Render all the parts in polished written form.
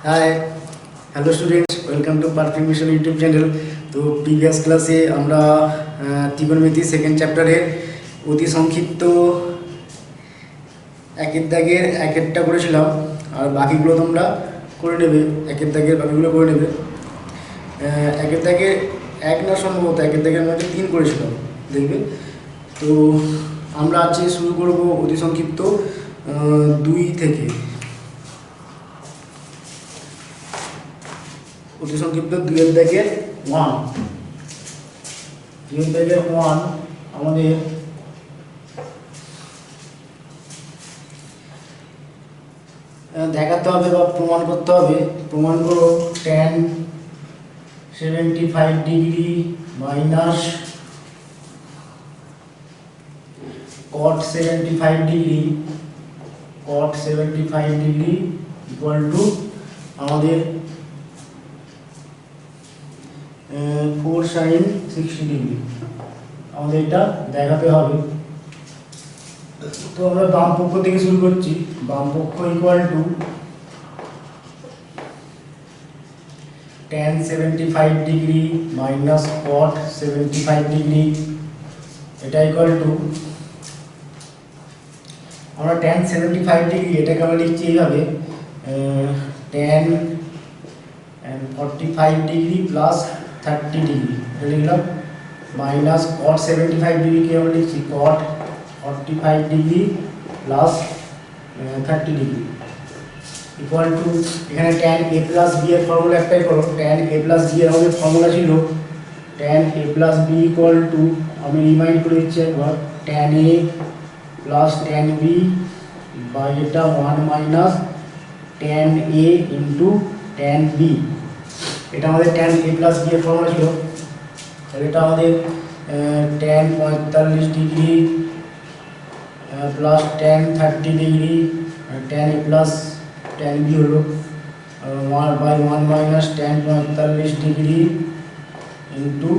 High, hello students, welcome to perfect mission YouTube channel. তো previous ক্লাসে আমরা ত্রিকোণমিতি সেকেন্ড চ্যাপ্টারে অতি সংক্ষিপ্ত একের দাগের একেরটা করেছিলাম, আর বাকিগুলো তোমরা করে নেবে। একের দাগের বাকিগুলো করে নেবে। একের দাগের এক না, সম্ভবত একের দাগের আমরা 3 করেছিলাম, দেখবে। তো আমরা আজকে শুরু করব অতি সংক্ষিপ্ত 2 থেকে। অতি সংক্ষিপ্ত 2 এর দাগের 1। 2 এর দাগের 1 আমাদের দেখাতে হবে বা প্রমাণ করতে হবে। প্রমাণ করো tan 75 degree minus cot 75 degree equal to আমাদের 4 sin 60 ডিগ্রি। আমাদের এটা দেখাতে হবে। তো আমরা বাম পক্ষ থেকে শুরু করছি। বাম পক্ষ equal to tan 75 degree minus cot 75 degree, এটা ইকুয়াল টু আমরা tan 75 ডিগ্রি এটাকে আমরা লিখছি এইভাবে, tan 45 ডিগ্রি প্লাস 30 ডিগ্রি এটা লিখলাম, মাইনাস cot 75 ডিগ্রিকে আমরা লিখছি cot 45 degree plus 30 degree equal to এখানে tan a প্লাস b এর ফর্মুলা অ্যাপ্লাই করো। tan a প্লাস b এর আমাদের ফর্মুলা ছিল tan a plus b equal to, আমি রিমাইন্ড করে দিচ্ছি একবার, tan a plus tan b by এটা 1 minus tan a into tan b। এটা আমাদের tan a প্লাস b এর ফর্মুলা ছিল। তাহলে এটা আমাদের tan 45 degree plus tan 30 degree, tan a plus tan b হলো 1 minus tan 45 degree into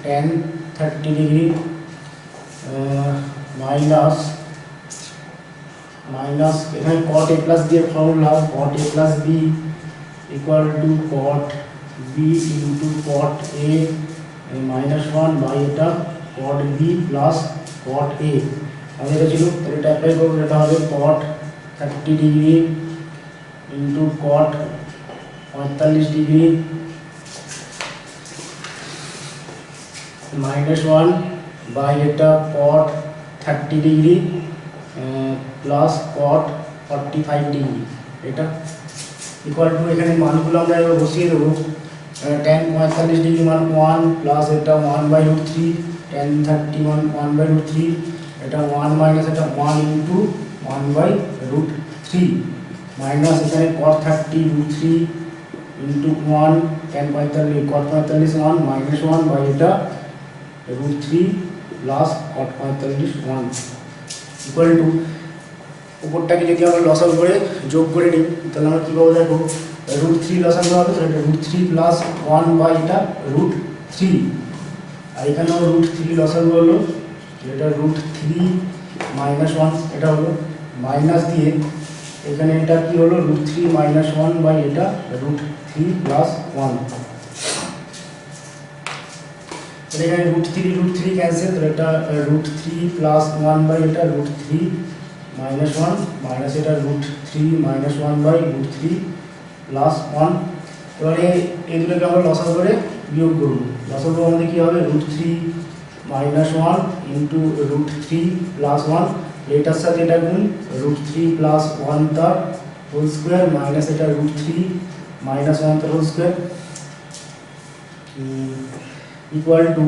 tan 30 degree minus এখানে cot a প্লাস b এর formula cot a plus b equal to cot b into cot a minus 1 by এটা cot b plus cot a। আমাদের এটা ছিল, তাহলে এটা apply করবো। এটা হবে cot 30 degree into cot 45 degree minus 1 by এটা cot 30 degree plus cot 45 degree, এটা ইকুয়াল টু এখানে মানগুলো আমরা এবার বসিয়ে দেবো। tan 45 ডিগ্রি মান 1 প্লাস এটা 1/√3, tan 30 মান 1/√3, এটা 1 মাইনাস এটা 1 ইন্টু 1/√3 মাইনাস এখানে cot 30√3 into 1 tan 45 cot 45 1 minus 1 by এটা √3 প্লাস cot 45 1 ইকুয়াল টু উপরটাকে যদি আমরা লসাগু করে যোগ করে নিই তাহলে আমরা কী পাবো দেখো, √3 লসাগু হবে, তাহলে এটা √3 প্লাস 1 বাই এটা √3, আর এখানেও √3 লসাগু হলো, এটা √3 মাইনাস 1 এটা হলো, মাইনাস দিয়ে এখানে এটা কি হলো √3 মাইনাস 1 বাই এটা √3 প্লাস 1। এখানে √3 ক্যান্সেল, তাহলে এটা √3 প্লাস 1 বাই এটা √3 মাইনাস 1 মাইনাস এটা √3 মাইনাস 1 বাই √3 প্লাস 1। এবারে এই দুটোকে আমরা লসাগু করে বিয়োগ করব। লসাগু আমাদের কী হবে, √3 মাইনাস 1 ইন্টু √3 প্লাস 1, এটার সাথে এটা গুণ √3 প্লাস 1 তার হোল স্কোয়ার মাইনাস এটা √3 মাইনাস 1 তার হোল স্কোয়ার ইকুয়াল টু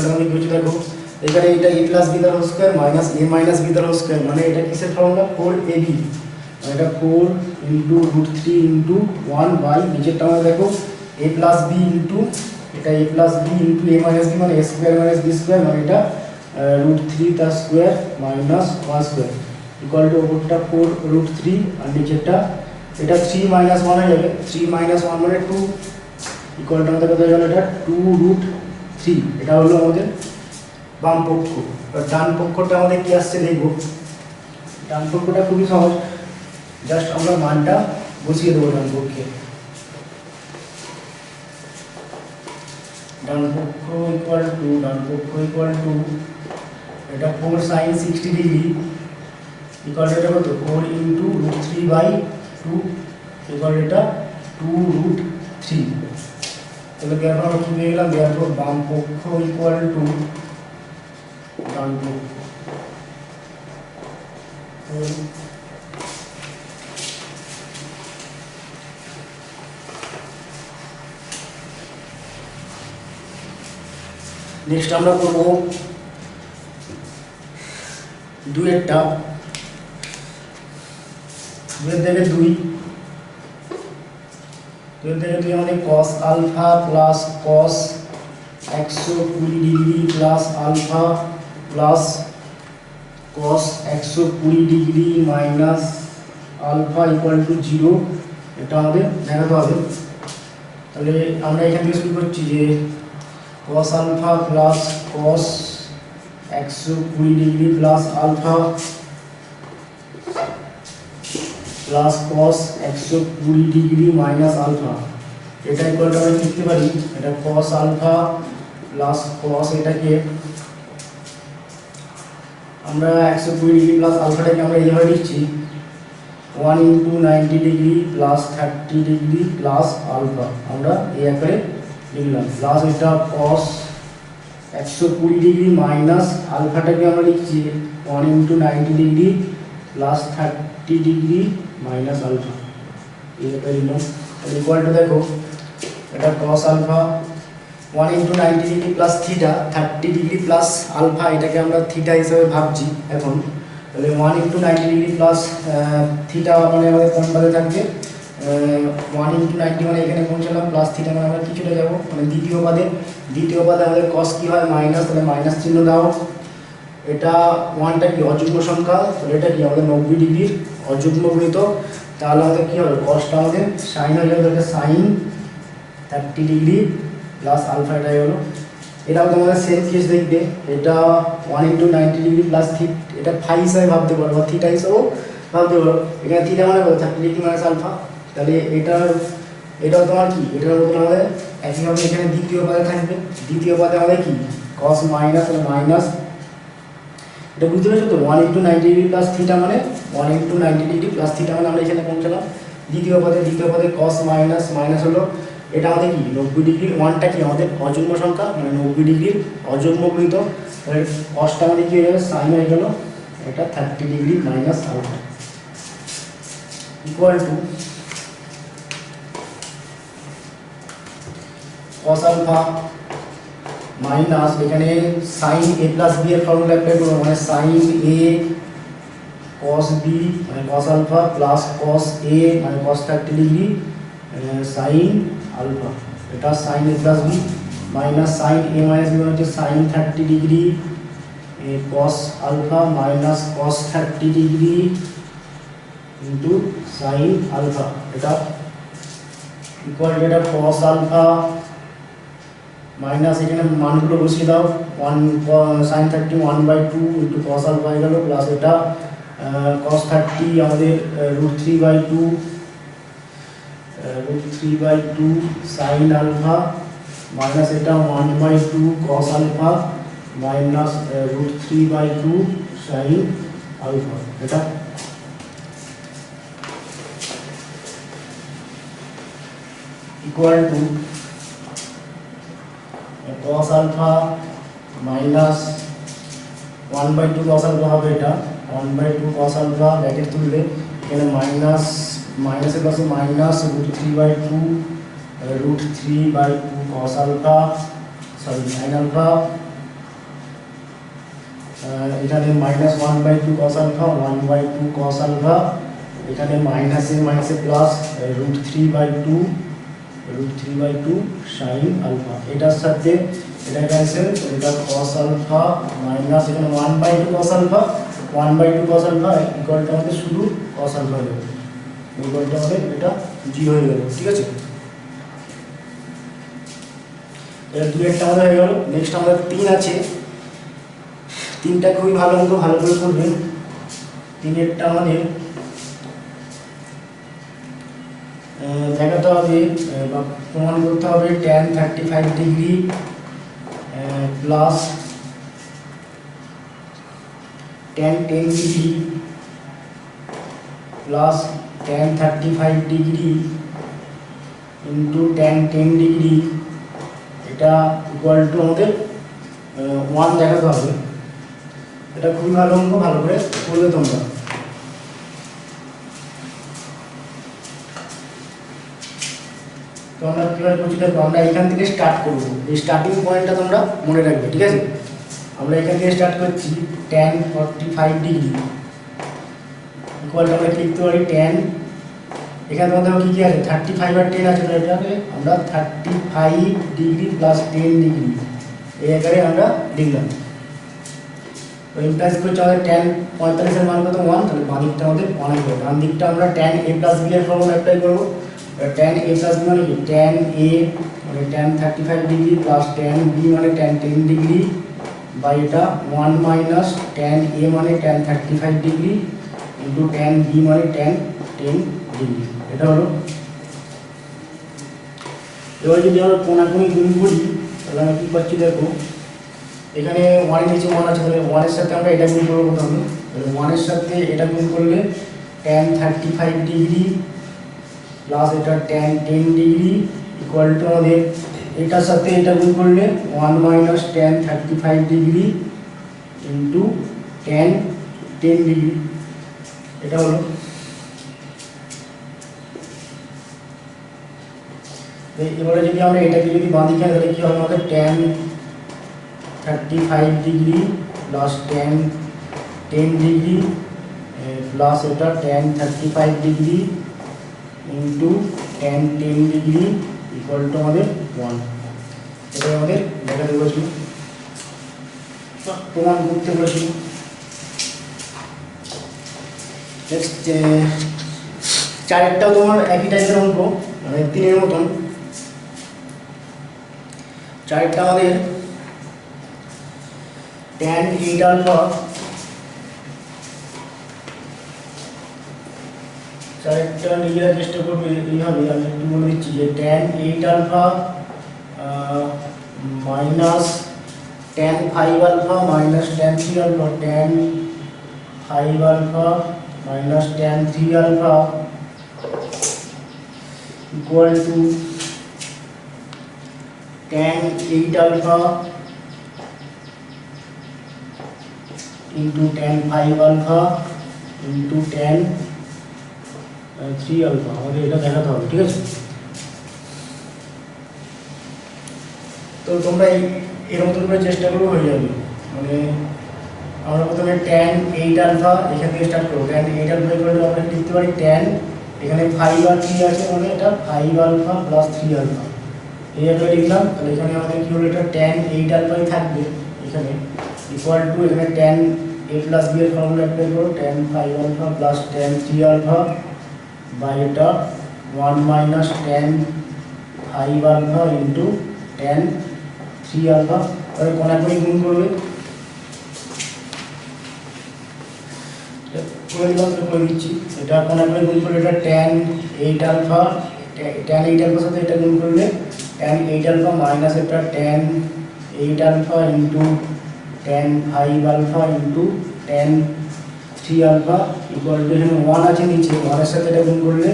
আমাদের কি হচ্ছে দেখো, এখানে এটা a প্লাস b তার whole square minus a minus b তার হোল স্কোয়ার, মানে এটা কিসের ফর্মুলা 4ab, মানে এটা 4 ইন্টু √3 ইন্টু 1 বাই নিচেরটা আমরা দেখো a প্লাস b ইন্টু এটা a plus b into a minus b মানে a square minus b square, মানে এটা √3 তার square minus 1 square equal to ওপরটা 4 √3 আর নিচেরটা এটা 3 মাইনাস 1 হয়ে যাবে, 3 মাইনাস 1 মানে 2 ইকুয়াল টু আমাদের কোথায় গেল, এটা 2√3। এটা হলো আমাদের বাম পক্ষ। ডান পক্ষটা আমাদের কি আসছে দেখব। ডান পক্ষটা খুবই সহজ, জাস্ট আমরা মানটা বসিয়ে দেবো ডান পক্ষে। ডান পক্ষ ইকুয়াল টু এটা 4 sin 60 ডিগ্রি ইকুয়াল এটা কত 4 ইনটু √3/2 ইকুয়াল এটা 2√3। তাহলে দেয়ারপর আমরা কি পেয়ে গেলাম, দেয়ারপর বাম পক্ষ ইকুয়াল টু ডান পক্ষ। নেক্সট আমরা করব দুইয়েরটা, দুইয়ের থেকে দুই আমাদের cos alpha plus cos 120 degree plus alpha plus cos 120 degree minus alpha equal to 0, এটা আমাদের দেখাতে হবে। তাহলে আমরা এখান থেকে শুরু করছি যে cos alpha plus cos 120 degree plus alpha plus cos 120 degree minus alpha, এটা ইকুয়াল টু আমরা লিখতে পারি এটা cos আলফা প্লাস cos, এটাকে আমরা 120 ডিগ্রি প্লাস আলফাটাকে আমরা এইভাবে লিখছি 1 into 90 degree plus 30 degree plus alpha, আমরা এই আকারে লিখলাম। প্লাস এটা cos 120 ডিগ্রি মাইনাস আলফাটাকে আমরা লিখছি 1 into 90 degree plus 30 degree minus alpha, এই আকারে লিখলাম। ইকুয়াল টু দেখো এটা cos alpha 1 into 90 degree plus theta 30 degree plus alpha, এটাকে আমরা থিটা হিসেবে ভাবছি এখন। তাহলে 1 ইন্টু 90 ডিগ্রি প্লাস থিটা মানে আমাদের কোন পাশে থাকবে, 1 ইন্টু 90 মানে এখানে পৌঁছালাম, প্লাস থিটা মানে আমরা কিছুটা যাবো মানে দ্বিতীয় পাদে আমাদের cos কি হয় মাইনাস, তাহলে মাইনাস চিহ্ন দাও। এটা 1টা কি অযুগ্ম সংখ্যা, তাহলে এটা কি আমাদের 90 ডিগ্রির অযুগ্ম গুণিত, তাহলে আমাদের কি হবে cosটা আমাদের সাইন হয়ে যাবে, তাহলে সাইন 30 ডিগ্রি প্লাস আলফা, এটাই হলো। এটা আমাদের সেম কেস দেখবে, এটা 1 ইন্টু 90 ডিগ্রি প্লাস এটা ফাই হিসাবে ভাবতে পারো বা থিটা হিসাবেও ভাবতে পারো। এখানে থিটা মানে 30 ডিগ্রি মাইনাস আলফা, তাহলে এটাও তোমার কি এটার মতন আমাদের একইভাবে এখানে দ্বিতীয় পাদে থাকবে। দ্বিতীয় পাদে আমাদের কি cos মাইনাস মাইনাস, এটা বুঝতে পেরেছো তো, 1 ইন্টু 90 ডিগ্রি প্লাস থিটা মানে 1 ইন্টু 90 ডিগ্রি প্লাস থিটা মানে আমরা এখানে পৌঁছালাম দ্বিতীয় পদে cos মাইনাস মাইনাস হলো, এটা আমাদের কি 90 ডিগ্রির 1টা কি আমাদের অযুগ্ম সংখ্যা মানে 90 ডিগ্রির অযুগ্ম গুণিত, তাহলে cosটা আমাদের কি হয়ে যাবে সাইন হয়ে গেল এটা 30 degree minus alpha equal to cos alpha minus এখানে sin a প্লাস b এর ফর্মুলা অ্যাপ্লাই করব, মানে sin a cos b মানে cos alpha plus cos a মানে cos 30 ডিগ্রি sin আলফা, এটা sin a plus b minus sin a minus b মানে হচ্ছে sin 30 degree cos alpha minus cos 30 degree into sin alpha, এটা equal to এটা cos alpha minus এখানে মানগুলো বসিয়ে দাও 1 sin 30 1/2 ইনটু cos আলফা হয়ে গেল, প্লাস এটা cos 30 আমাদের √3/2 sin আলফা মাইনাস এটা 1/2 cos alpha minus √3/2 sin alpha, এটা equal to cos alpha minus 1/2 cos alpha হবে, এটা 1/2 cos আলফা ব্র্যাকেট তুললে এখানে মাইনাস মাইনাসের পাশে minus √3/2 cos alpha sin alpha, এখানে minus 1/2 cos alpha 1/2 cos alpha, এখানে মাইনাসে প্লাস √3/2 sin আলফা, এটার সাথে এটা ক্যান্সেল, এটা cos আলফা মাইনাস এখানে 1/2 cos আলফা ইকুয়াল টু আমাদের শুধু cos আলফা হয়ে যাবে, ইকুয়াল টু আমাদের এটা 0 হয়ে গেল। ঠিক আছে, এটা 2 একটা আমাদের হয়ে গেল। নেক্সট আমাদের 3 আছে, 3টা খুবই ভালো করে করবেন। 3এরটা আমাদের দেখাতে হবে বা প্রমাণ করতে হবে tan 35 degree plus tan 10 degree plus tan 35 degree into tan 10 degree, এটা ইকুয়াল টু আমাদের 1 দেখাতে হবে। এটা খুবই ভালো অঙ্ক, ভালো করে করবে তোমরা। তো আমরা কীভাবে করছি দেখো, আমরা এখান থেকে স্টার্ট করব। এই স্টার্টিং পয়েন্টটা তোমরা মনে রাখবে, ঠিক আছে? আমরা এখান থেকে স্টার্ট করছি tan 45 ডিগ্রি ইকুয়াল টু আমরা কি লিখতে পারি tan, এখানে তোমাদের কী কী আছে 35 আর 10 আছে, এটাকে আমরা 35 ডিগ্রি প্লাস 10 ডিগ্রি এই আকারে আমরা লিখলাম। তো ইমপ্লাইজ করছে আমাদের tan 45 এর মান কত 1, তাহলে বাম দিকটা আমাদের 1 হবে। ডান দিকটা আমরা tan a প্লাস b এর ফর্মুলা অ্যাপ্লাই করব। tan a প্লাস b মানে কি tan a মানে tan 35 degree plus tan b মানে tan 10 ডিগ্রি বাই এটা 1 মাইনাস tan a মানে tan 35 degree into tan b মানে tan 10 ডিগ্রি। এটা হলো। এবার যদি আমরা কোণাকুণি গুণ করি তাহলে আমরা কী পাচ্ছি দেখো, এখানে 1 এর নিচে 1 আছে, তাহলে 1 এর সাথে আমরা এটা গুণ করবো প্রথমে। তাহলে 1 এর সাথে এটা গুণ করলে tan 35 ডিগ্রি প্লাস এটা tan 10 ডিগ্রি ইকুয়াল টু আমাদের এটার সাথে এটা গুণ করলে 1 minus tan 35 degree into tan 10 degree. এটা হলো। এবারে যদি আমরা এটাকে যদি বাঁ দিকে তাহলে কী হবে আমাদের tan 35 degree plus tan 10 degree plus এটা tan 35 degree into tan 10 degree equal to আমাদের 1। এটা আমাদের দেখাতে বলেছিল, প্রমাণ করতে বলেছিল। নেক্সট চারেরটাও তোমার একই টাইপের অঙ্ক, মানে 3-এর মতন। চারেরটা আমাদের tan 8 আলফা, চারেরটা নিজেরা চেষ্টা করবে এইভাবে। আমি একটু বলে দিচ্ছি যে tan 8 alpha minus tan 5 alpha minus tan 3 alpha, tan 5 alpha minus tan 3 alpha equal to tan 8 alpha into tan 5 alpha into tan 3 alpha. আমাদের এটা দেখাতে হবে, ঠিক আছে? তো তোমরা এর মতন করে চেষ্টা করবো, হয়ে যাবে। মানে আমরা প্রথমে tan 8 আলফা এখান থেকে স্টার্ট করবো। tan 8 আলফা ইকুয়াল আমরা লিখতে পারি tan, এখানে 5 আর 3 আছে, মানে এটা 5 আলফা প্লাস 3 আলফা এই একটা লিখলাম। তাহলে এখানে আমাদের কী হলো, এটা tan 8 আলফাই থাকবে এখানে ইকুয়াল টু এখানে tan a প্লাস b এর ফর্মুলা অ্যাপ্লাই করো, tan 5 alpha plus tan 3 alpha by এটা 1 minus tan 5 alpha into tan 3 alpha. তাহলে কোণাকুণি গুণ করবে, করে দিলাম, করে দিচ্ছি। এটা কোণাকুণি গুণ করলে এটা tan 8 আলফা, tan 8 আলফার সাথে এটা গুণ করলে tan 8 আলফা মাইনাস এটা tan 8 alpha into tan 5 alpha into tan 3 alpha equal to এখানে 1 আছে নিচে, 1 এর সাথে এটা গুণ করলে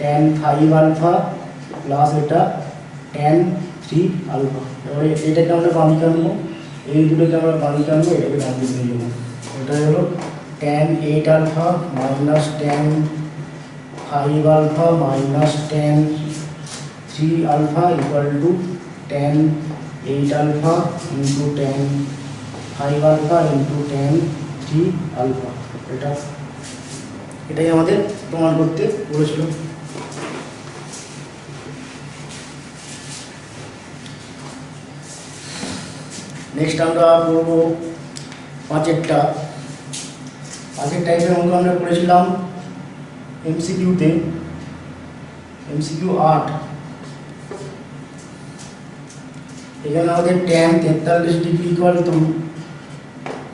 tan 5 আলফা প্লাস এটা tan 3 আলফা। এবারে এটাকে আমরা বাম দিকে আনবো, এই দুটোকে আমরা বাম দিকে আনবো, এটাকে ডান দিকে নিয়ে যাবো। এটা হলো tan 8 alpha minus tan 5 alpha minus tan 3 alpha equal to tan 8 alpha into tan 5 alpha into tan 3 alpha. এটাই আমাদের প্রমাণ করতে বলেছিল। নেক্সট আমরা করবো 5-এরটা। 5-এর টাইপের অঙ্ক আমরা করেছিলাম এমসিকিউতে, এমসিকিউ 8। এখানে আমাদের tan 43 degree equal to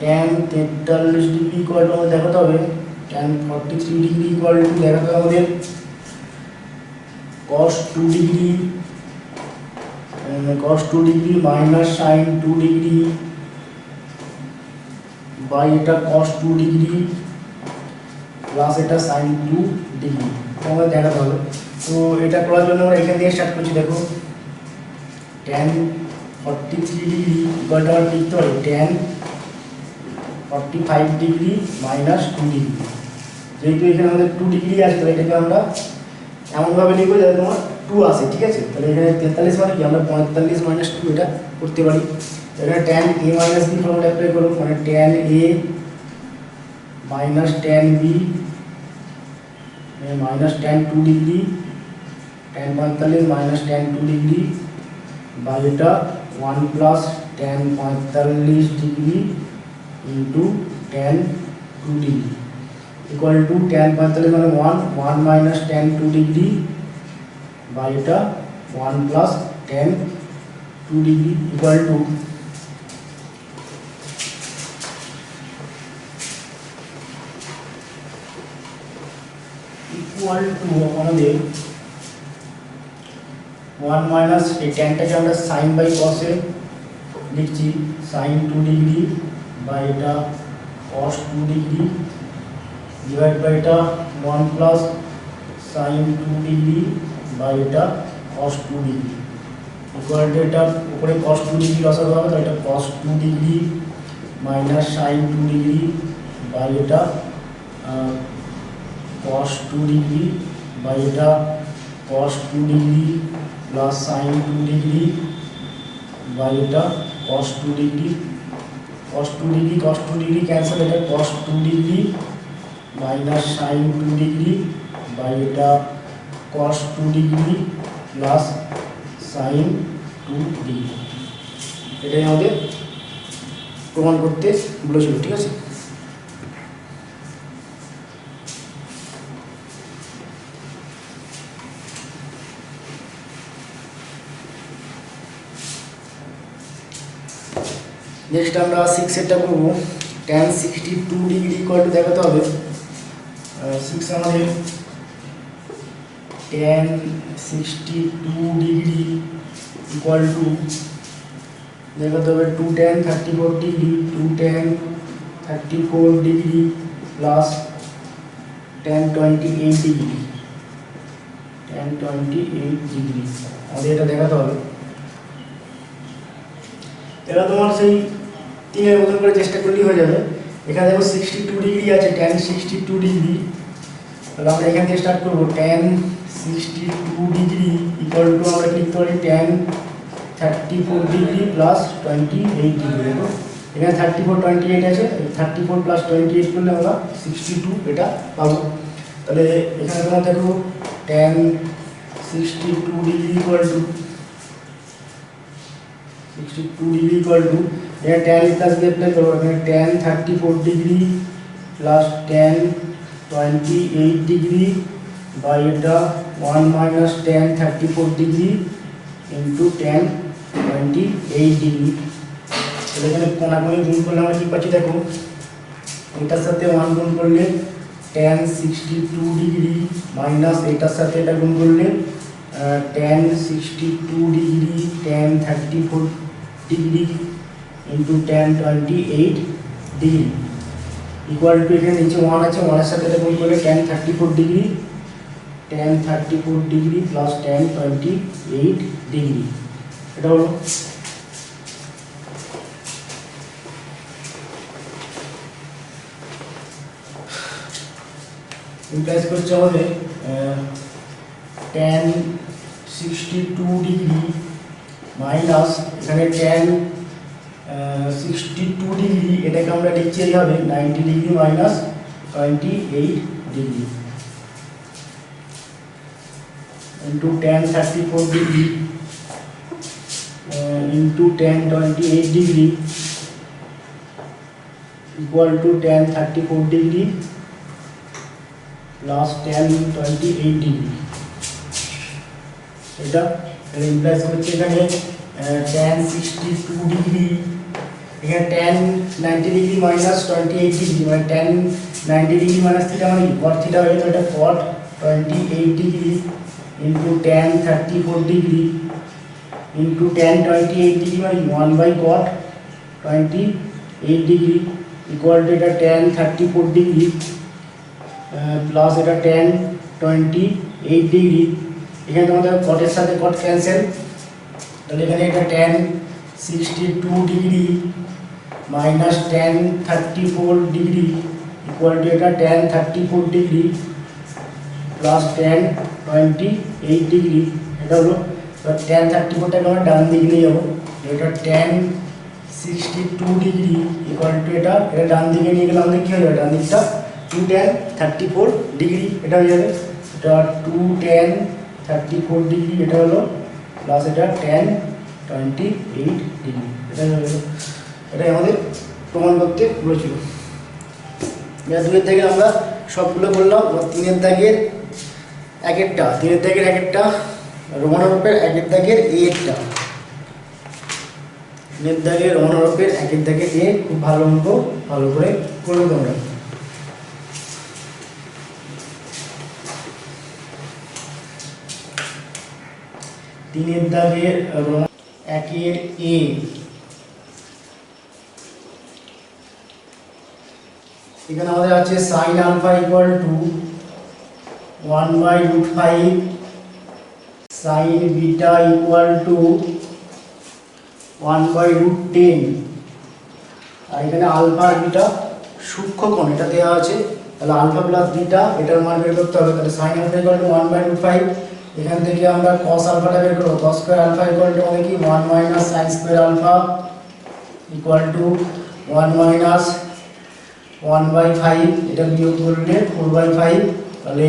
tan 43 degree equal to আমাদের দেখাতে হবে tan 43 ডিগ্রি ইকুয়াল টু দেখাতে হবে আমাদের cos 2 degree cos 2 degree minus sin 2 degree by এটা cos 2 ডিগ্রি প্লাস এটা sin 2 ডিগ্রি তোমাদের দেখাতে হবে। তো এটা করার জন্য আমরা এখান থেকে স্টার্ট করছি। দেখো tan 43 ডিগ্রি ইকুয়াল টু আমরা লিখতে পারি tan 45 ডিগ্রি মাইনাস 2 ডিগ্রি। যেহেতু এখানে আমাদের 2 ডিগ্রি আছে তাহলে এটাকে আমরা এমনভাবে লিখবো যাতে তোমার 2 আসে, ঠিক আছে। তাহলে এখানে 43 মানে কি আমরা 45 মাইনাস 2 এটা করতে পারি। এখানে tan a minus b formula apply করব, মানে tan a minus tan b minus tan 2 degree tan 45 minus tan 2 degree by এটা 1 plus tan 45 degree into tan 2 degree equal to tan 45 মানে 1 মাইনাস tan 2 ডিগ্রি বাই এটা 1 plus tan 2 degree equal to আমাদের 1 minus এই ট্যানটাকে আমরা sign by কসে লিখছি, sign 2 degree by এটা cos 2 degree divide by এটা 1 plus sign 2 degree by এটা cos 2 degree equal to এটা উপরে কস 2 ডিগ্রি লসাগু হবে, তো এটা cos 2 degree minus sine 2 degree by এটা cos 2 ডিগ্রি বাই এটা cos 2 degree plus sin 2 degree by এটা cos 2 degree cos 2 degree cancel, এটা cos 2 degree minus sin 2 degree by এটা cos 2 degree plus sin 2 degree. এটাই আমাদের প্রমাণ করতে বলেছিল, ঠিক আছে। নেক্সট আমরা 6 এরটা করব, tan 62 ডিগ্রি ইকুয়াল টু দেখাতে হবে 6 আমাদের tan 62 ডিগ্রি ইকুয়াল টু দেখাতে হবে 2 tan 34 degree 2 tan 34 degree plus tan 28 degree tan 28 degree আমাদের এটা দেখাতে হবে। এটা তোমার সেই 3 এর মতন করে চেষ্টা করলেই হয়ে যাবে। এখানে দেখো 62 ডিগ্রি আছে, tan 62 ডিগ্রি, তাহলে আমরা এখান থেকে স্টার্ট করব tan 62 ডিগ্রি ইকুয়াল টু আমরা লিখতে পারি tan 34 ডিগ্রি প্লাস 28 ডিগ্রি। দেখো এখানে 34 28 আছে, 34 প্লাস 28 করলে আমরা 62 এটা পাবো। তাহলে এখানে তোমরা দেখো tan 62 degree equal to 62 degree equal to এটা tan প্লাস দিয়ে অ্যাপ্লাই করব, এখানে tan 34 degree plus tan 28 degree by এটা 1 minus tan 34 degree into tan 28 degree. তাহলে এখানে কোনাকুনি গুণ করলে আমরা কি পাচ্ছি দেখো, এটার সাথে 1 গুণ করলে tan 62 ডিগ্রি মাইনাস এটার সাথে এটা গুণ করলে tan 62 degree tan 34 degree into tan 28 degree equal to এখানে নিচে 1 আছে, 1 এর সাথে এটা গুণ করলে tan 34 degree plus tan 28 degree. এটা হলো ইমপ্লাইজ করছে আমাদের tan 62 ডিগ্রি মাইনাস এখানে tan 62 ডিগ্রি এটাকে আমরা লিখছি এইভাবে 90 degree minus 28 degree into tan 34 degree into tan 28 degree equal to tan 34 degree plus tan 28 degree. এটা ইমপ্লাইজ করছে এখানে tan 62 ডিগ্রি এখানে tan 90 ডিগ্রি মাইনাস 28 ডিগ্রি মানে tan 90 ডিগ্রি মাইনাস থিটা মানে cot থিটা হয়ে যাবে, এটা cot 28 degree into tan 34 degree into tan 28 degree মানে 1/cot 28 ডিগ্রি ইকুয়াল টু এটা ট্যান 34 ডিগ্রি প্লাস এটা ট্যান 28 ডিগ্রি। এখানে তোমাদের কটের সাথে কট ক্যান্সেল, তাহলে এখানে এটা tan 62 degree minus tan 34 degree equal to এটা tan 34 degree plus tan 28 degree. এটা হলো ট্যান 34টাকে আমরা ডান দিকে নিয়ে যাবো, এটা ট্যান 62 ডিগ্রি ইকুয়াল টু এটা ডান দিকে নিয়ে গেলে আমাদের কী হয়ে যাবে, ডান দিকটা 2 ট্যান 34 ডিগ্রি এটা হয়ে যাবে, এটা 2 ট্যান 34 ডিগ্রি এটা হলো প্লাস এটা ট্যান 28 ডিগ্রি এটা হয়ে গেল। এটাই আমাদের প্রমাণ করতে বলেছিল। দুয়ের দাগের আমরা সবগুলো করলাম। 3-এর দাগের এক একটা, 3-এর দাগের এক একটা, রোমান হরফের একের দাগের একটা, 3-এর দাগের রোমান হরফের একের দাগের এ খুব ভালো অঙ্ক, ভালো করে করবে তোমরা। তিনের দাগের একের এ, এখানে আমাদের আছে sine alpha equal to 1/√5, sine beta equal to 1/√10, আর এখানে আলফা আর বিটা সূক্ষ্মকোণ এটা দেওয়া আছে, তাহলে আলফা প্লাস বিটা এটার মান বের করতে হবে। তাহলে সাইন আলফা ইকুয়াল টু 1/√5, এখান থেকে আমরা কস আলফাটা বের করবো, cos square alpha equal to আমাদের কি 1 minus sine square alpha equal to 1 minus 1/5, এটা বিয়োগ করলে 4/5, তাহলে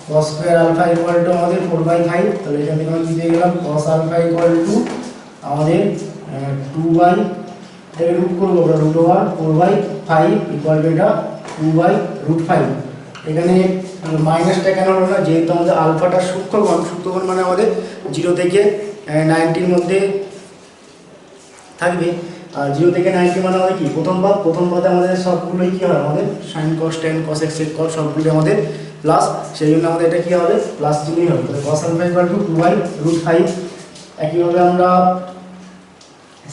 cos square alpha equal to আমাদের 4/5, তাহলে এখান থেকে আমরা কি পেয়ে গেলাম, cos আলফা ইকুয়াল টু আমাদের 2/, এটাকে রুট করবো আমরা √4/5 ইকুয়াল টু এটা 2/√5। এখানে মাইনাসটা কেন হলো না, যেহেতু আমাদের আলফাটা সূক্ষ্মকোণ, সূক্ষ্মকোণ মানে আমাদের 0 থেকে 90-র মধ্যে থাকবে, আর 0 থেকে 90 মানে আমাদের কি প্রথম পদে আমাদের সবগুলোই কী হয়, আমাদের sine cos tan cos x sec cos সবগুলো আমাদের প্লাস, সেই জন্য আমাদের এটা কী হবে, প্লাস চিহ্নই হবে। তাহলে কস আলফা ইকুয়াল টু 2/√5। একইভাবে আমরা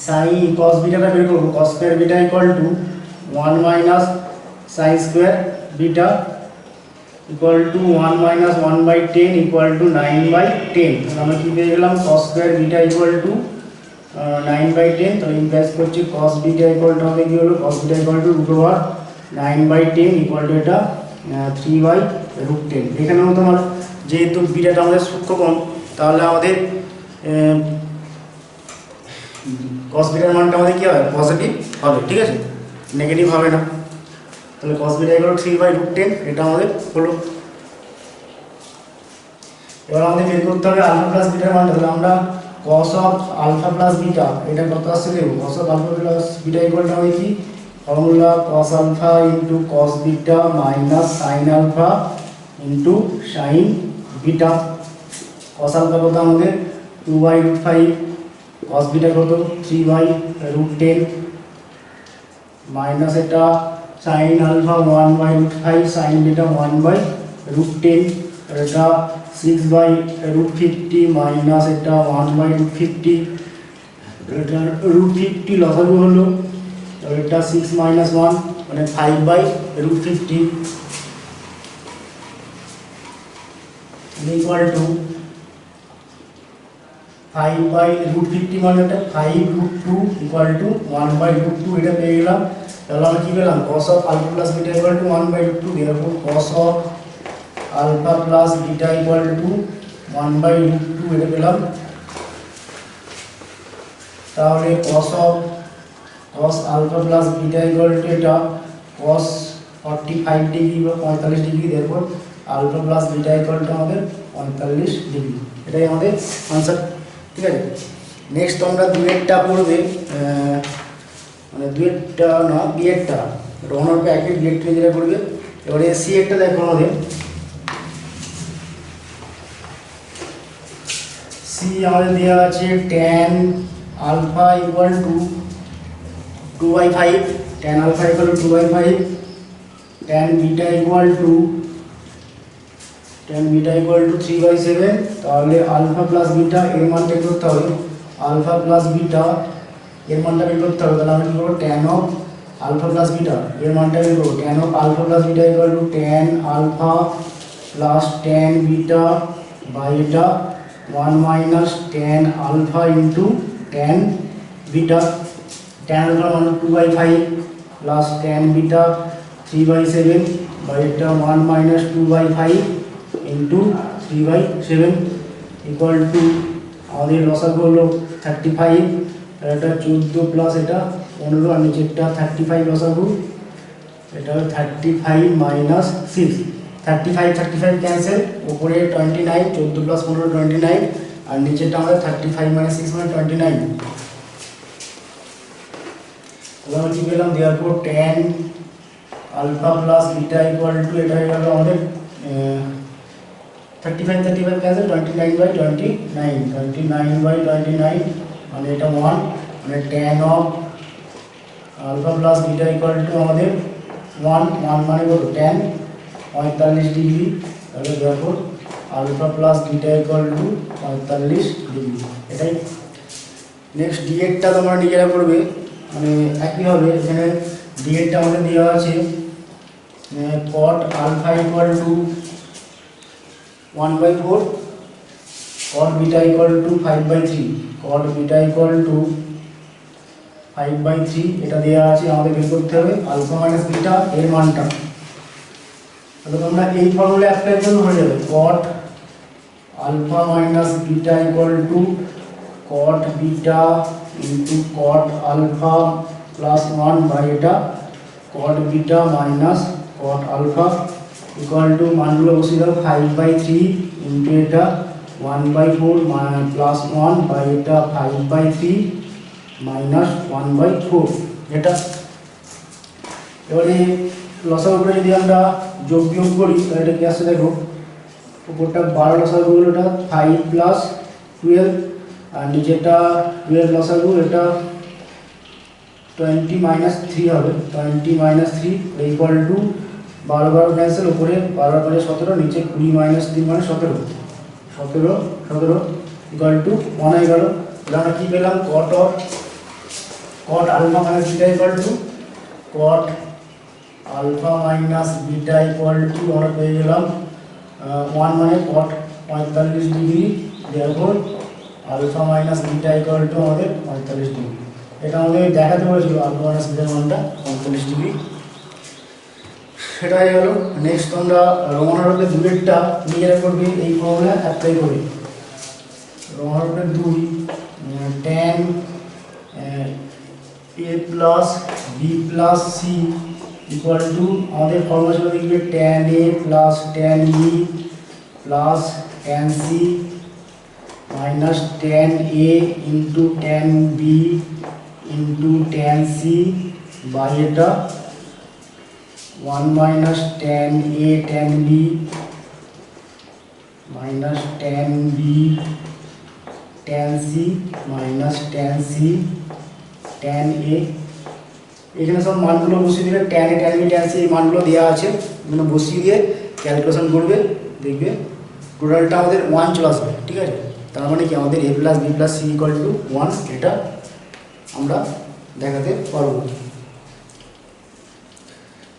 সাইন কস বিটাটা বের করবো, cos square beta equal to 1 minus sine square beta equal to 1 minus 1/10 equal to 9/10। তাহলে আমরা কী পেয়ে গেলাম, cos square beta equal two 9/10, তাহলে ইমপ্লাইজ করছি cos বিটা ইকুয়াল টু আমাদের কি হলো, cos beta equal two √9/10 equal to এটা 3/√10। এখানেও তোমার যেহেতু বিটাটা আমাদের সূক্ষ্মকোণ, তাহলে আমাদের cos বিটার মানটা আমাদের কি হবে, পজিটিভ হবে, ঠিক আছে, নেগেটিভ হবে না। তাহলে cos বিটা ইকুয়াল টু 3/√10 এটা আমাদের হলো। এবার আমাদের বের করতে হবে আলফা প্লাস বিটার মানটা। তাহলে আমরা cos of alpha plus beta এটা কত আসছে দেখো, cos of alpha plus beta equal to হবে কি, formula cos alpha into cos beta minus sine alpha into sine beta. cos alpha কত আমাদের 2/√5, cos বিটা কত 3/√10 মাইনাস এটা সাইন আলফা 1/√5, সাইন বিটা 1/√10, এটা 6/√50 মাইনাস এটা 1/√50, এটা √50 লসাগু হলো, এটা 6 মাইনাস 1 মানে 5/√50 ইকুয়াল টু 5/√50 মানে এটা 5√2 ইকুয়াল টু 1/√2 এটা পেয়ে গেলাম। তাহলে আমরা কি পেলাম, cos of alpha plus beta equal to 1/√2, এরকম cos of alpha plus beta equal to 1/√2 এটা পেলাম। তাহলে cos alpha plus beta equal to এটা cos 45 ডিগ্রি বা 45 ডিগ্রি, দেখুন alpha plus beta equal to আমাদের 45 ডিগ্রি, এটাই আমাদের আনসার, ঠিক আছে। নেক্সট তোমরা দুয়েরটা পড়বে, মানে দুয়েরটা না বিয়েরটা, রহনার প্যাকেট বিয়েরটা যেটা করবে। এবারে সি একটা দেখো আমাদের, সি আমাদের দেওয়া আছে tan alpha equal to 2/5, tan alpha equal to 2/5, tan beta equal to 3/7। তাহলে আলফা প্লাস বিটা এর মান বের করতে হবে, আলফা প্লাস বিটা এর মানটা বের করতে হবে। তাহলে আমরা কি করবো, tan of alpha plus beta এর মানটা বের করবো। Tan of alpha plus beta equal to tan alpha plus tan beta by এটা 1 minus tan alpha into tan beta. Tan alpha মানে 2/5 প্লাস ট্যান বিটা 3/7 বাই এটা 1 মাইনাস 2/5 ইন্টু 3/7 ইকুয়াল টু আমাদের লসাগু হলো 35, এটা 14 প্লাস এটা 15 আর নিচেরটা 35 লসাগু, এটা 35 মাইনাস 6, 35 ক্যান্সেল, উপরে 29, 14 প্লাস 15 29 আর নিচেরটা আমাদের 35 মাইনাস 6 মানে 29। তাহলে আমরা কি পেলাম, therefore tan alpha plus beta equal to এটা হয়ে গেল আমাদের 35 ক্যান্সেল 29/29 মানে এটা 1 মানে tan of alpha plus beta equal to আমাদের 1 মানে কত, ট্যান 45 ডিগ্রি। তাহলে দেখো alpha plus beta equal to 45 degree. এটাই নেক্সট ডিএডটা তোমরা নিজেরা করবে, মানে একই হবে। এখানে ডিএডটা আমাদের দেওয়া আছে cot alpha equal to 1/4, cot beta equal to 5/3, cot beta equal to 5/3 এটা দেওয়া আছে, আমাদের বের করতে হবে আলফা মাইনাস বিটা এর মানটা। তাহলে তোমরা এই ফর্মুলা অ্যাপ্লাই করলে হয়ে যাবে cot alpha minus beta equal to cot beta into cot alpha plus 1 by এটা cot beta minus cot alpha equal to মানগুলো বসিয়ে দাও 5/3 ইন্টু এটা 1/4 প্লাস 1 বাই এটা 5/3 মাইনাস 1/4 এটা। এবারে লসাগু উপরে যদি আমরা যোগ বিয়োগ করি তাহলে এটা কি আসছে দেখো, উপরটা 12 লসাগু হলো এটা 5 প্লাস 12 আর নিচেটা 12 লসাগু এটা 20 মাইনাস 3 হবে, 20 মাইনাস 3 ইকুয়াল টু 12 ক্যান্সেল, উপরে 12 5 17 নিচে 20 মাইনাস 3 মানে 17 ইকুয়াল টু 1 হয়ে গেল। তাহলে আমরা কী পেলাম, cot alpha minus beta equal to cot alpha minus beta equal to আমরা পেয়ে গেলাম 1 মানে কট 45 ডিগ্রি, দেখুন alpha minus beta equal to আমাদের 45 ডিগ্রি। এটা আমাদের দেখাতে বলেছিল আলফা মাইনাস বিটার মানটা 45 ডিগ্রি, সেটা হয়ে গেল। নেক্সট তোমরা রোমানোরপের দুয়েরটা নিজেরা করবে এই ফর্মুলা অ্যাপ্লাই করে। রোমানোরপের 2 tan A plus B plus C equal to আমাদের ফর্মুলা ছিল দেখবে tan A plus tan E plus tan C minus tan A into tan B into tan C by এটা 1 minus tan A tan B minus tan B tan C minus tan C tan A। এখানে সব মানগুলো বসিয়ে দিলে tan A tan B tan C এই মানগুলো দেওয়া আছে, এগুলো বসিয়ে দিয়ে ক্যালকুলেশন করবে, দেখবে টোটালটা আমাদের 1 চলে আসবে। ঠিক আছে, তার মানে কি আমাদের A plus B plus C equal to 1 এটা আমরা দেখাতে পারবো।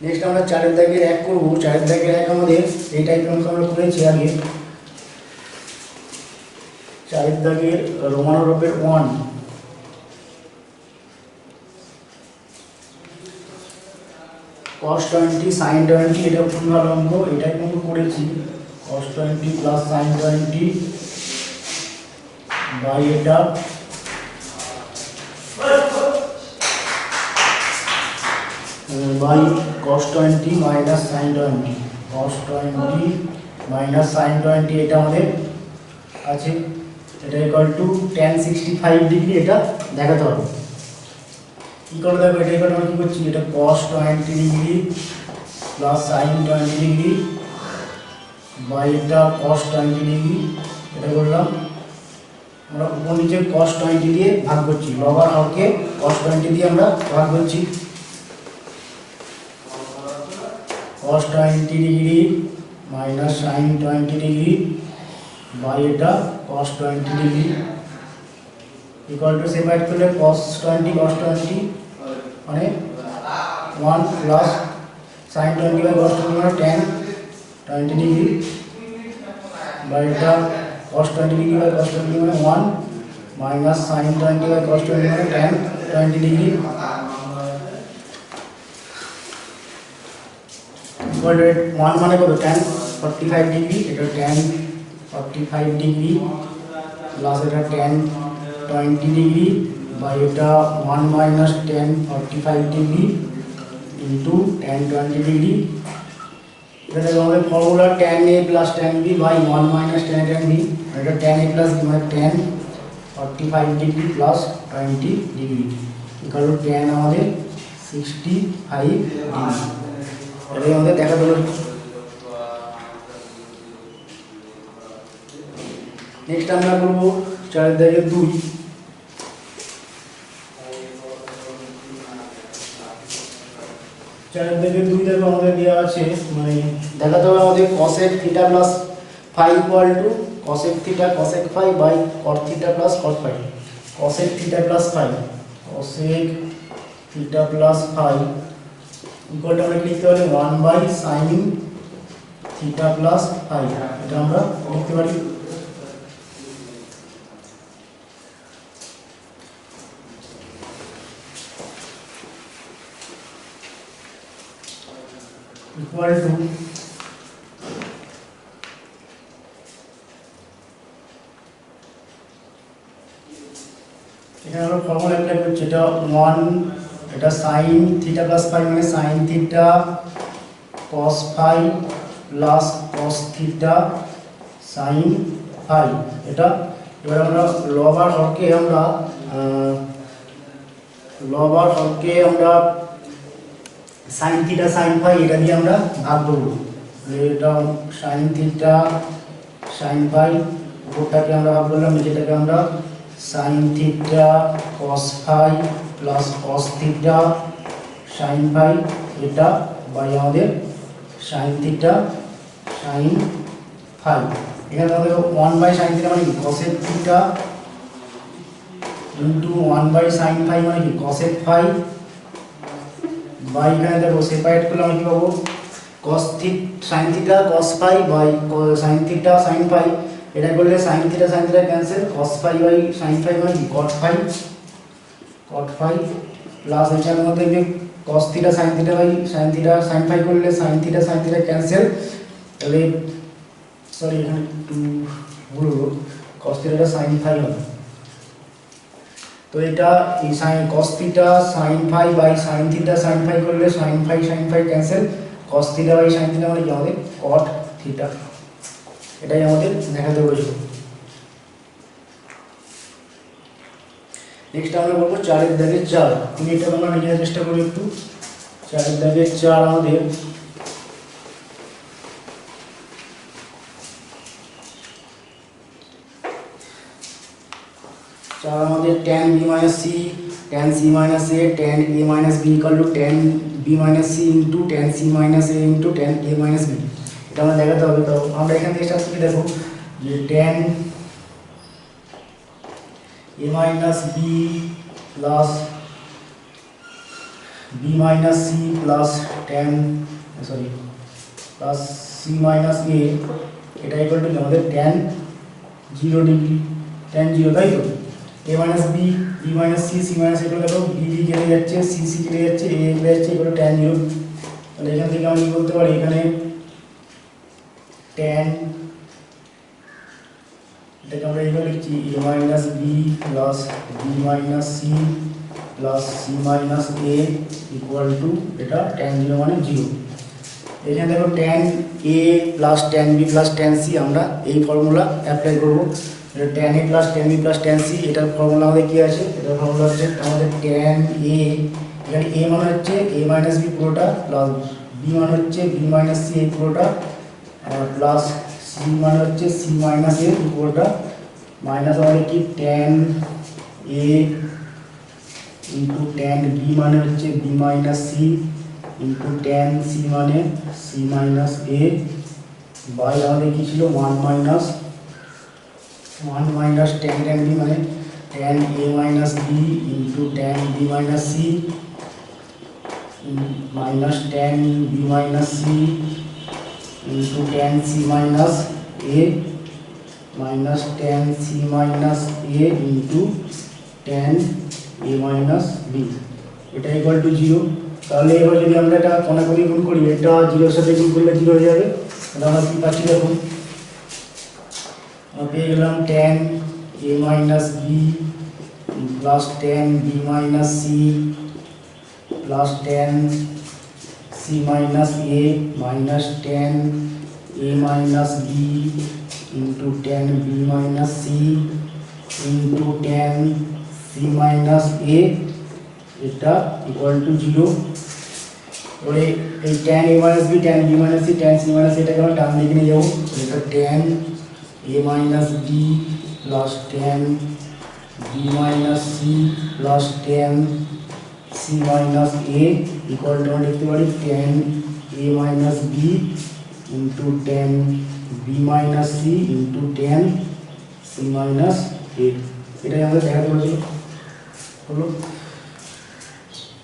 নেক্সট আমরা 4 দাগের 1 করবো। 4 দাগের 1 আমাদের এই টাইপের অঙ্ক আমরা করেছি আগে। 4 দাগের রোমানোরপের 1 cos 20 sin 20 এটা খুব ভালো অঙ্ক, এটাই অঙ্ক করেছি cos 20 প্লাস sin 20 বাই এটা by cos 20 minus sin 20, cos 20 minus sin 20 এটা আমাদের আছে, এটা ইকুয়াল টু tan 65 ডিগ্রি। এটা দেখাতে হবে কি করে, দেখো এটা ইকুয়াল আমরা কি করছি, এটা cos 20 degree plus sin 20 degree by এটা cos 20 ডিগ্রি। এটা করলাম আমরা উপর নিচে cos 20 দিয়ে ভাগ করছি, লব আর হরকে cos 20 দিয়ে আমরা ভাগ করছি। cos 20 degree minus sin 20 degree by এটা cos 20 degree equal to separate করলে cos 20 মানে 1 প্লাস sin 20 বাই cos 20 মানে tan 20 ডিগ্রি বাই এটা cos 20 ডিগ্রি বাই cos 20 মানে 1 মাইনাস sin 20 বাই cos 20 মানে tan 20 ডিগ্রি ইকুয়াল টু 1 মানে কত tan 45 degree এটা tan 45 ডিগ্রি প্লাস এটা tan 20 ডিগ্রি বাই এটা 1 minus tan 45 degree into tan 20 degree এটা দেখো আমাদের formula tan a plus tan b by 1 minus tan b এটা tan a প্লাস b মানে tan 45 degree plus 20 degree equal to tan আমাদের 65 degree এটাই আমাদের দেখা হলো। নেক্সট আমরা করব 4-2 4-2 দেখো আমাদের দেওয়া আছে মানে দেখাতে হবে আমাদের cosec theta plus phi equal to cosec theta cosec phi by cot theta plus cot phi cosec theta plus phi cosec theta plus phi equal to আমরা লিখতে পারি 1 by sin theta plus phi এটা আমরা লিখতে পারি equal to এখানে আমরা formula apply করছি এটা 1 এটা sin থিটা প্লাস phi মানে sin theta cos phi plus cos theta sin phi এটা এবার আমরা লব আর হরকে আমরা sin থিটা sin phi এটা দিয়ে আমরা ভাগ করব এটা sin থিটা sin phi উপরটাকে আমরা ভাগ করলাম নিচেটাকে আমরা sin theta cos phi plus cos theta sin phi এটা বাই আমাদের sin থিটা sin phi এখানে আমাদের 1 বাই sin থিটা মানে কি cosec theta into 1 by sin phi মানে কি cosec phi বাই এখানে দেখো সেপারেট করলে আমরা কি পাবো cos theta sin theta cos phi by sin theta sin phi এটা করলে sin theta cancel cos phi by sin phi মানে কি cot phi প্লাস এটার মধ্যে যে cos theta sin theta by sin theta sin phi করলে sin theta cancel তাহলে sorry এখানে একটু ভুল হলো cos থিটা sin phi হবে তো এটা এই sin cos theta sin phi by sin theta sin phi করলে sin phi cancel cos theta by sin theta মানে কি আমাদের cot থিটা এটাই আমাদের দেখাতে বলেছিল। নেক্সট আমরা বলবো 4-4 তুমি এটা তোমরা নিজে চেষ্টা করো একটু 4-4 আমাদের আমাদের tan b minus c tan c minus a tan a minus b equal to tan b minus c into tan c minus a into tan a minus b এটা আমরা দেখাতে হবে। তো আমরা এখান থেকে স্টার্ট করে দেখো যে tan a minus b plus b minus c plus tan plus c minus a এটা ইকুয়াল টু আমাদের tan 0 ডিগ্রি tan 0 তাই তো a minus b b minus c c minus a দেখো b b কেটে যাচ্ছে c c কেটে যাচ্ছে a কেটে যাচ্ছে এগুলো tan 0 তাহলে এখান থেকে আমরা কি বলতে পারি এখানে tan এটাকে আমরা এইভাবে লিখছি a minus b plus b minus c plus c minus a equal to এটা tan 0 মানে 0 এখানে দেখো tan a plus tan b plus tan c আমরা এই ফর্মুলা অ্যাপ্লাই করব এটা tan a plus tan b plus tan c এটার formula আমাদের কি আছে এটার ফর্মুলা হচ্ছে আমাদের tan a এখানে a মানে হচ্ছে a minus b পুরোটা প্লাস b মানে হচ্ছে b minus c এই পুরোটা প্লাস c মানে হচ্ছে c minus a পুরোটা মাইনাস আমাদের কি tan a into tan b মানে হচ্ছে b minus c into tan c মানে c minus a বাই আমাদের কি ছিল 1 minus tan b মানে tan a minus b into tan b minus c minus tan b minus c into tan c minus a minus tan c minus a into tan a minus b এটা equal to 0। তাহলে এবার যদি আমরা এটা কোণাকুণি গুণ করি, এটা 0 এর সাথে গুণ করলে 0 হয়ে যাবে। তাহলে আমরা কি পাচ্ছি দেখুন, আমরা পেয়ে গেলাম tan a minus b plus tan b minus c plus tan c minus a minus tan a minus b into tan b minus c into tan c minus a এটা ইকুয়াল টু 0। এবারে এই tan a minus b tan b minus c tan c minus a এটাকে আমরা ডান দিকে নিয়ে যাব। এটা tan a minus b plus tan b minus c plus tan c minus a equal to আমরা লিখতে পারি tan a minus b into tan b minus c into tan c minus a। এটাই আমরা দেখাতে পারছি হলো।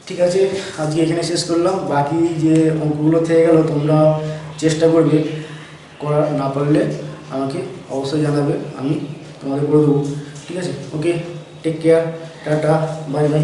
ঠিক আছে, আজকে এখানে শেষ করলাম। বাকি যে অঙ্কগুলো থেকে গেল তোমরা চেষ্টা করবে, করা না পারলে আমাকে অবশ্যই জানাবে, আমি তোমাদের করে দেবো। ঠিক আছে, okay, take care, tata, bye by.